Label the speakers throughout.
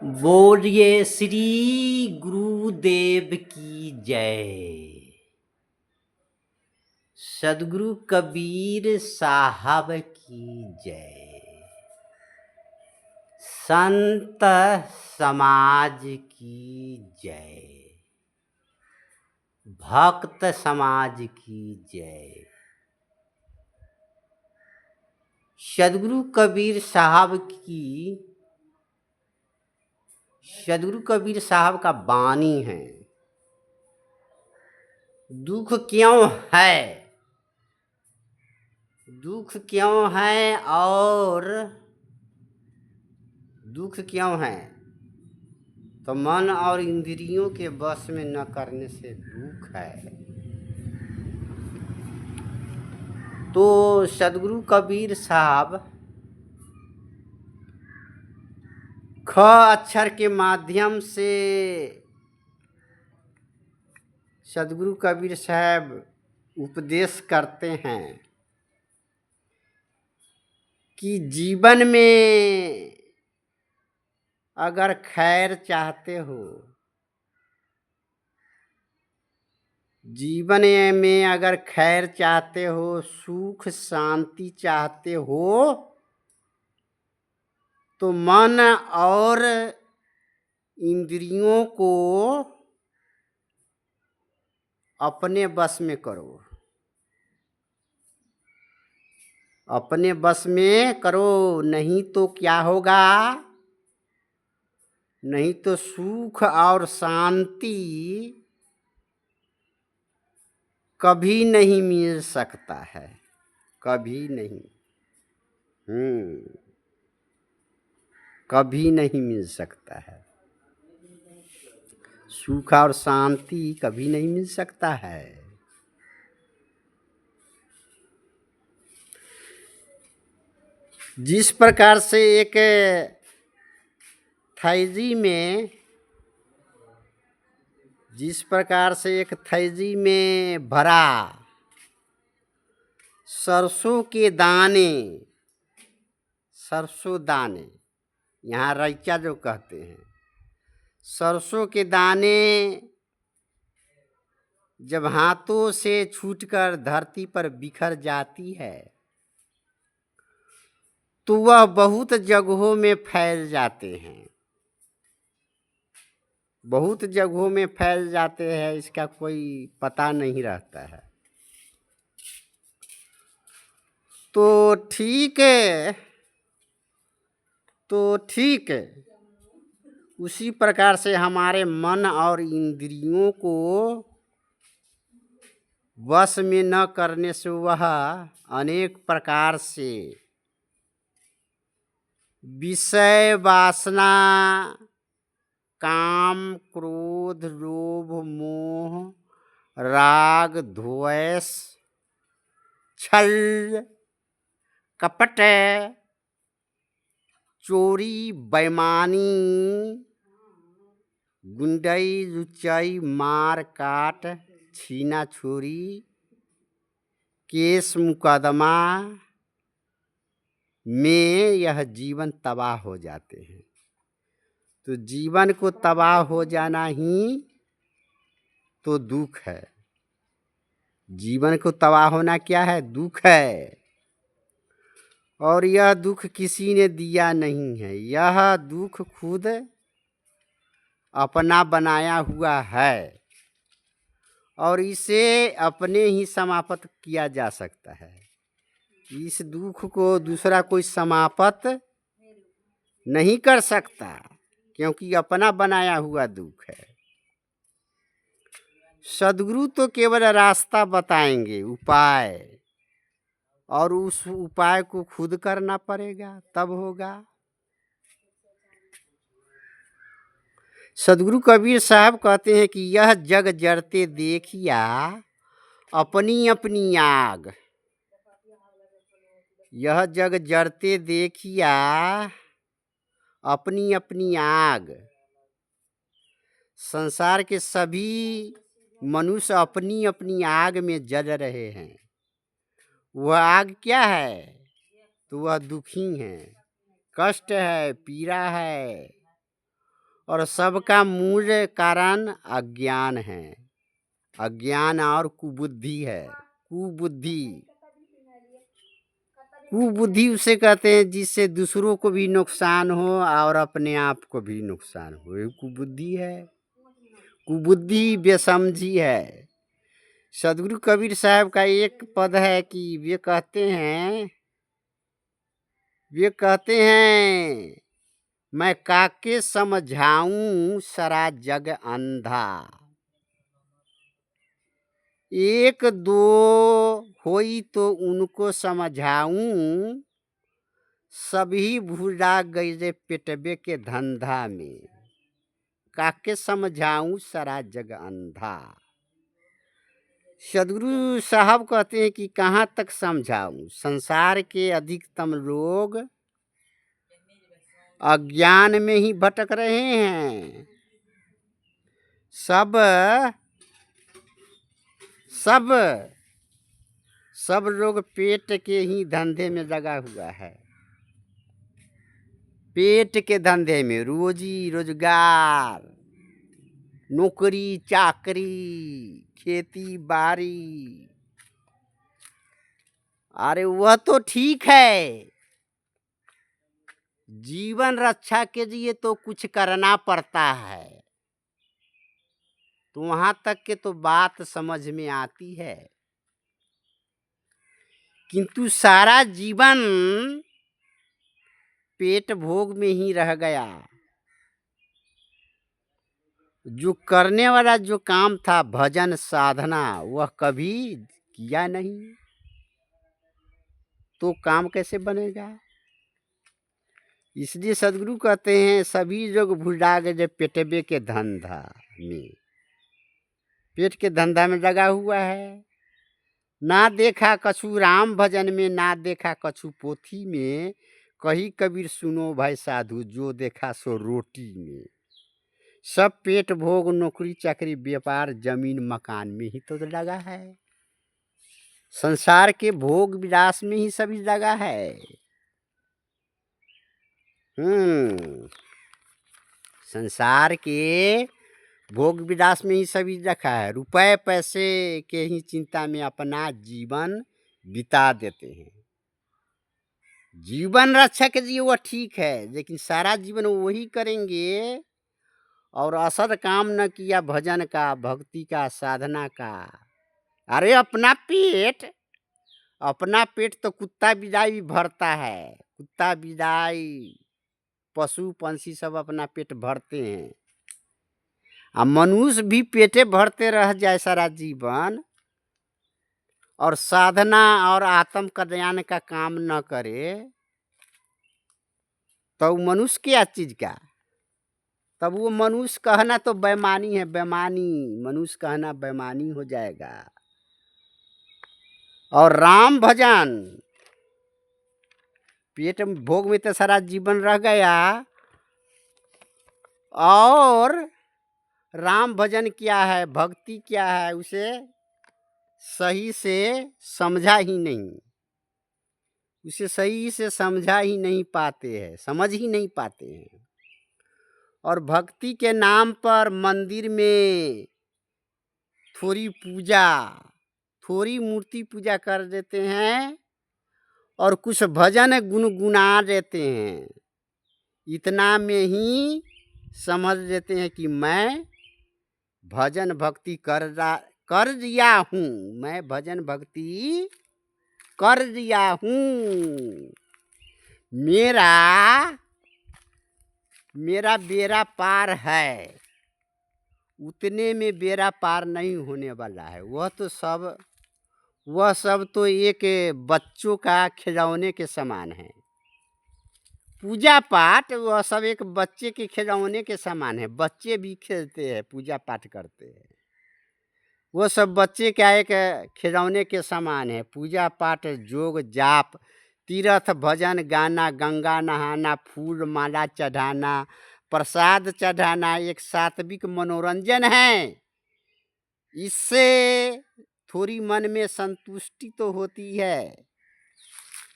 Speaker 1: बोलिए श्री गुरुदेव की जय। सदगुरु कबीर साहब की जय। संत समाज की जय। भक्त समाज की जय। सदगुरु कबीर साहब का बानी है। दुख क्यों है, दुख क्यों है और दुख क्यों है, तो मन और इंद्रियों के बस में न करने से दुख है। तो सदगुरु कबीर साहब ख अक्षर के माध्यम से सदगुरु कबीर साहब उपदेश करते हैं कि जीवन में अगर खैर चाहते हो, जीवन में अगर खैर चाहते हो, सुख शांति चाहते हो, तो मन और इंद्रियों को अपने बस में करो, अपने बस में करो। नहीं तो क्या होगा, नहीं तो सुख और शांति कभी नहीं मिल सकता है, कभी नहीं। कभी नहीं मिल सकता है, सुख और शांति कभी नहीं मिल सकता है। जिस प्रकार से एक थैली में भरा सरसों के दाने, सरसों दाने, यहाँ रैचा जो कहते हैं, सरसों के दाने जब हाथों से छूटकर धरती पर बिखर जाती है, तो वह बहुत जगहों में फैल जाते हैं, बहुत जगहों में फैल जाते हैं, इसका कोई पता नहीं रहता है। तो ठीक है, उसी प्रकार से हमारे मन और इंद्रियों को वश में न करने से वह अनेक प्रकार से विषय वासना, काम, क्रोध, लोभ, मोह, राग, द्वेष, छल, कपट, चोरी, बेईमानी, गुंडई, लुच्चाई, मार काट, छीना छोरी, केस मुकदमा में यह जीवन तबाह हो जाते हैं। तो जीवन को तबाह हो जाना ही तो दुख है। जीवन को तबाह होना क्या है? दुख है। और यह दुख किसी ने दिया नहीं है, यह दुख खुद अपना बनाया हुआ है और इसे अपने ही समाप्त किया जा सकता है। इस दुख को दूसरा कोई समाप्त नहीं कर सकता, क्योंकि अपना बनाया हुआ दुख है। सदगुरु तो केवल रास्ता बताएंगे, उपाय, और उस उपाय को खुद करना पड़ेगा, तब होगा। सदगुरु कबीर साहब कहते हैं कि यह जग जरते देखिया अपनी अपनी आग, यह जग जरते देखिया अपनी अपनी आग। संसार के सभी मनुष्य अपनी अपनी आग में जल रहे हैं। वह आग क्या है? तो वह दुखी है, कष्ट है, पीड़ा है, और सबका मूल कारण अज्ञान है। अज्ञान और कुबुद्धि है। कुबुद्धि, कुबुद्धि उसे कहते हैं जिससे दूसरों को भी नुकसान हो और अपने आप को भी नुकसान हो, ये कुबुद्धि है। कुबुद्धि बेसमझी है। सदगुरु कबीर साहब का एक पद है कि वे कहते हैं मैं काके समझाऊं सारा जग अंधा, एक दो होई तो उनको समझाऊं, सभी भूला गए पेटबे के धंधा में, काके समझाऊं सारा जग अंधा। सदगुरु साहब कहते हैं कि कहाँ तक समझाऊं, संसार के अधिकतम लोग अज्ञान में ही भटक रहे हैं। सब सब सब लोग पेट के ही धंधे में लगा हुआ है। पेट के धंधे में, रोजी रोजगार, नौकरी चाकरी, खेती बाड़ी, अरे वह तो ठीक है, जीवन रक्षा के लिए तो कुछ करना पड़ता है, तो वहां तक के तो बात समझ में आती है। किंतु सारा जीवन पेट भोग में ही रह गया। जो करने वाला जो काम था भजन साधना, वह कभी किया नहीं, तो काम कैसे बनेगा। इसलिए सदगुरु कहते हैं सभी लोग भुला गए पेटबे के धंधा में, पेट के धंधा में लगा हुआ है। ना देखा कछु राम भजन में, ना देखा कछु पोथी में, कही कबीर सुनो भाई साधु, जो देखा सो रोटी में। सब पेट भोग नौकरी चाकरी व्यापार जमीन मकान में ही तो लगा है। संसार के भोग विलास में ही सभी लगा है। संसार के भोग विलास में ही सभी रखा है। रुपए पैसे के ही चिंता में अपना जीवन बिता देते हैं। जीवन रक्षा के लिए वह ठीक है, लेकिन सारा जीवन वही करेंगे और असर काम न किया भजन का, भक्ति का, साधना का। अरे अपना पेट तो कुत्ता बिलाई भी भरता है। कुत्ता बिलाई पशु पंछी सब अपना पेट भरते हैं। अब मनुष्य भी पेटे भरते रह जाए सारा जीवन और साधना और आत्म कल्याण का काम न करे, तो मनुष्य क्या चीज का। तब वो मनुष्य कहना तो बेईमानी है, बेईमानी, मनुष्य कहना बेईमानी हो जाएगा। और राम भजन, पेट भोग में तो सारा जीवन रह गया, और राम भजन क्या है, भक्ति क्या है, उसे सही से समझा ही नहीं, उसे सही से समझा ही नहीं पाते हैं, समझ ही नहीं पाते हैं। और भक्ति के नाम पर मंदिर में थोड़ी पूजा, थोड़ी मूर्ति पूजा कर देते हैं और कुछ भजन गुनगुना देते हैं। इतना में ही समझ लेते हैं कि मैं भजन भक्ति कर दिया हूँ, मैं भजन भक्ति कर दिया हूँ, मेरा बेड़ा पार है। उतने में बेड़ा पार नहीं होने वाला है। वह सब तो एक बच्चों का खिलौने के समान है। पूजा पाठ वह सब एक बच्चे के खिलौने के समान है। बच्चे भी खेलते हैं, पूजा पाठ करते हैं, वो सब बच्चे का एक खिलौने के समान है। पूजा पाठ जोग जाप तीर्थ भजन गाना, गंगा नहाना, फूल माला चढ़ाना, प्रसाद चढ़ाना एक सात्विक मनोरंजन है। इससे थोड़ी मन में संतुष्टि तो होती है,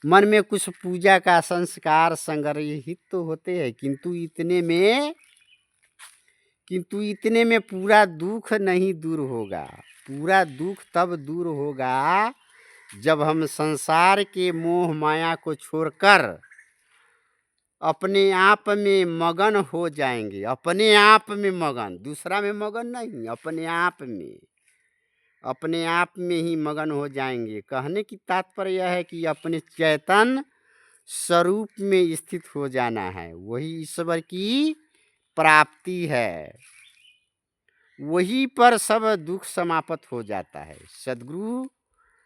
Speaker 1: मन में कुछ पूजा का संस्कार संग्रहित तो होते हैं, किंतु इतने में किंतु इतने में पूरा दुख नहीं दूर होगा। पूरा दुख तब दूर होगा जब हम संसार के मोह माया को छोड़कर अपने आप में मगन हो जाएंगे। अपने आप में मगन, दूसरा में मगन नहीं, अपने आप में ही मगन हो जाएंगे। कहने की तात्पर्य यह है कि अपने चैतन्य स्वरूप में स्थित हो जाना है। वही ईश्वर की प्राप्ति है। वही पर सब दुख समाप्त हो जाता है। सद्गुरु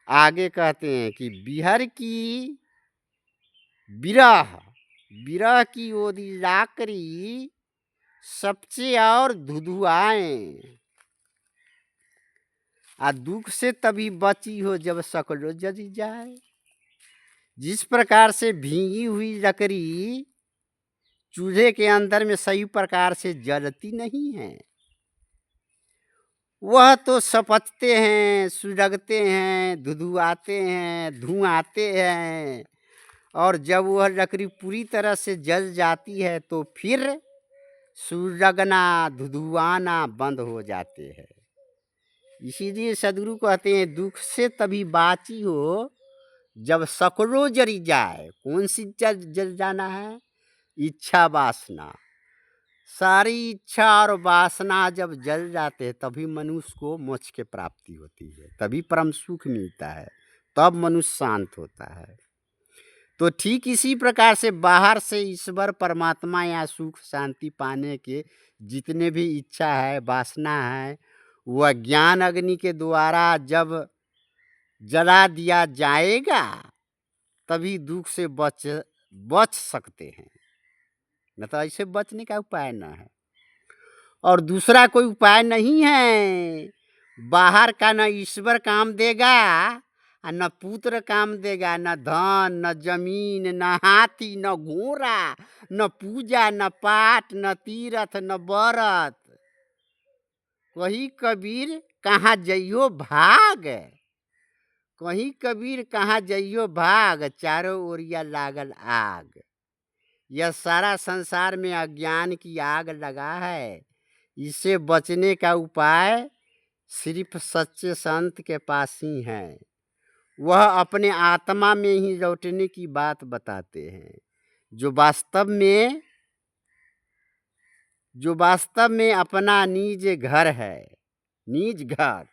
Speaker 1: आगे कहते हैं कि विरह की ओदी लाकरी सबसे और धुधुआए। आ दुख से तभी बची हो जब सकलो जली जाए। जिस प्रकार से भीगी हुई लकड़ी चूल्हे के अंदर में सही प्रकार से जलती नहीं है, वह तो सपचते हैं, सुलगते हैं, धुधुआते हैं, धुआते हैं, और जब वह लकड़ी पूरी तरह से जल जाती है तो फिर सुलगना धुधुआना बंद हो जाते हैं। इसीलिए सद्गुरु कहते हैं दुख से तभी बाची हो जब सकलो जरी जाए। कौन सी जल जाना है? इच्छा वासना। सारी इच्छा और वासना जब जल जाते हैं तभी मनुष्य को मोक्ष की प्राप्ति होती है, तभी परम सुख मिलता है, तब मनुष्य शांत होता है। तो ठीक इसी प्रकार से बाहर से ईश्वर परमात्मा या सुख शांति पाने के जितने भी इच्छा है, वासना है, वह ज्ञान अग्नि के द्वारा जब जला दिया जाएगा तभी दुख से बच सकते हैं, न तो ऐसे बचने का उपाय न है। और दूसरा कोई उपाय नहीं है। बाहर का न ईश्वर काम देगा, न पुत्र काम देगा, न धन, न जमीन, न हाथी, न घोड़ा, न पूजा, न पाठ, न तीर्थ, न व्रत। कहीं कबीर कहाँ जइयो भाग, कहीं कबीर कहाँ जइयो भाग, चारों ओरिया लागल आग। यह सारा संसार में अज्ञान की आग लगा है। इससे बचने का उपाय सिर्फ सच्चे संत के पास ही है। वह अपने आत्मा में ही लौटने की बात बताते हैं। जो वास्तव में अपना निज घर है, निज घर,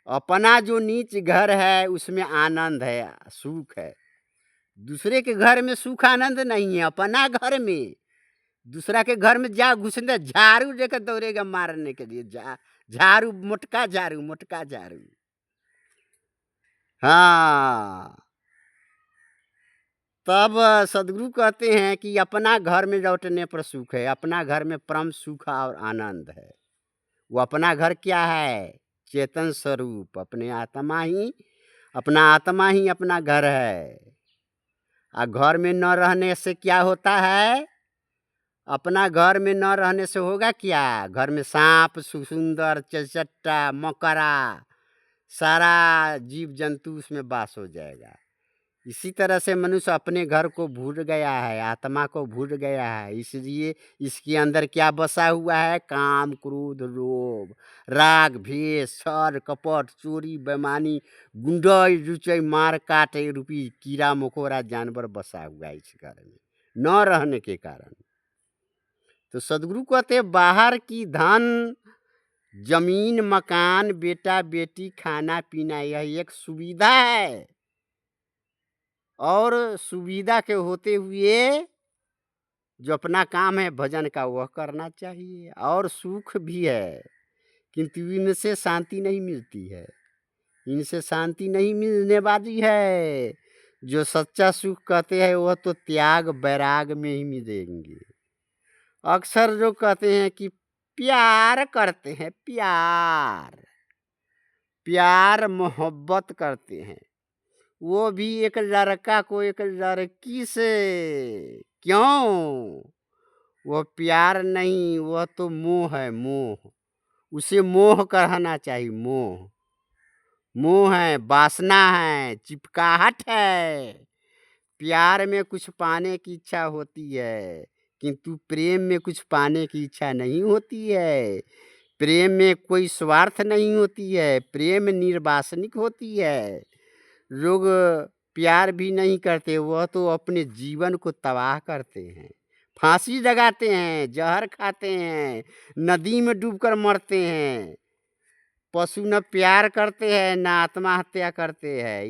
Speaker 1: अपना जो निज घर है उसमें आनंद है, सुख है। दूसरे के घर में सुख आनंद नहीं है। अपना घर में, दूसरा के घर में जा घुसने झाड़ू लेकर दौड़ेगा मारने के लिए। झाड़ू, मोटका झाड़ू। हाँ, तब सद्गुरु कहते हैं कि अपना घर में लौटने पर सुख है। अपना घर में परम सुख और आनंद है। वो अपना घर क्या है? चेतन स्वरूप, अपना आत्मा ही अपना घर है। और घर में न रहने से क्या होता है? अपना घर में न रहने से होगा क्या? घर में सांप, सुंदर, चचट्टा, मकड़ा, सारा जीव जंतु उसमें वास हो जाएगा। इसी तरह से मनुष्य अपने घर को भूल गया है, आत्मा को भूल गया है। इसलिए इसके अंदर क्या बसा हुआ है? काम, क्रोध, लोभ, राग, भेष, छल, कपट, चोरी, बेईमानी, गुंडाई, रुचई, मार काट रूपी कीड़ा मकोड़ा जानवर बसा हुआ है इस घर में न रहने के कारण। तो सद्गुरु कहते बाहर की धन, जमीन, मकान, बेटा बेटी, खाना पीना, यह एक सुविधा है। और सुविधा के होते हुए जो अपना काम है भजन का वह करना चाहिए। और सुख भी है, किंतु इनसे शांति नहीं मिलती है। इनसे शांति नहीं मिलने वाली है। जो सच्चा सुख कहते हैं वह तो त्याग वैराग में ही मिलेंगे। अक्सर लोग कहते हैं कि प्यार करते हैं, प्यार मोहब्बत करते हैं, वो भी एक लड़का को एक लड़की से। क्यों? वो प्यार नहीं, वह तो मोह है, मोह। उसे मोह कहना चाहिए। मोह है, वासना है, चिपकाहट है। प्यार में कुछ पाने की इच्छा होती है, किंतु प्रेम में कुछ पाने की इच्छा नहीं होती है। प्रेम में कोई स्वार्थ नहीं होती है। प्रेम निर्वासनिक होती है। लोग प्यार भी नहीं करते, वह तो अपने जीवन को तबाह करते हैं। फांसी लगाते हैं, जहर खाते हैं, नदी में डूबकर मरते हैं। पशु न प्यार करते हैं न आत्महत्या करते हैं।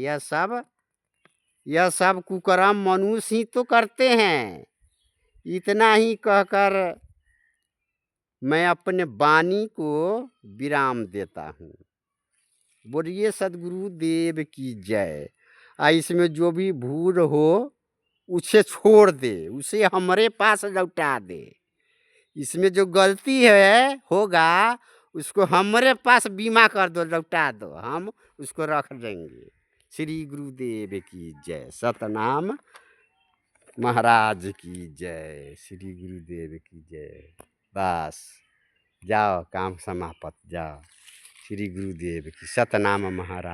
Speaker 1: यह सब कुकर्म मनुष्य ही तो करते हैं। इतना ही कहकर मैं अपने वाणी को विराम देता हूँ। बोलिए सदगुरु देव की जय। इसमें जो भी भूल हो उसे छोड़ दे, उसे हमारे पास लौटा दे। इसमें जो गलती होगा उसको हमारे पास बीमा कर दो, लौटा दो, हम उसको रख लेंगे। श्री गुरुदेव की जय। सतनाम महाराज की जय। श्री गुरुदेव की जय। बस जाओ, काम समाप्त, जाओ। श्री गुरुदेव की। सतनाम महाराज।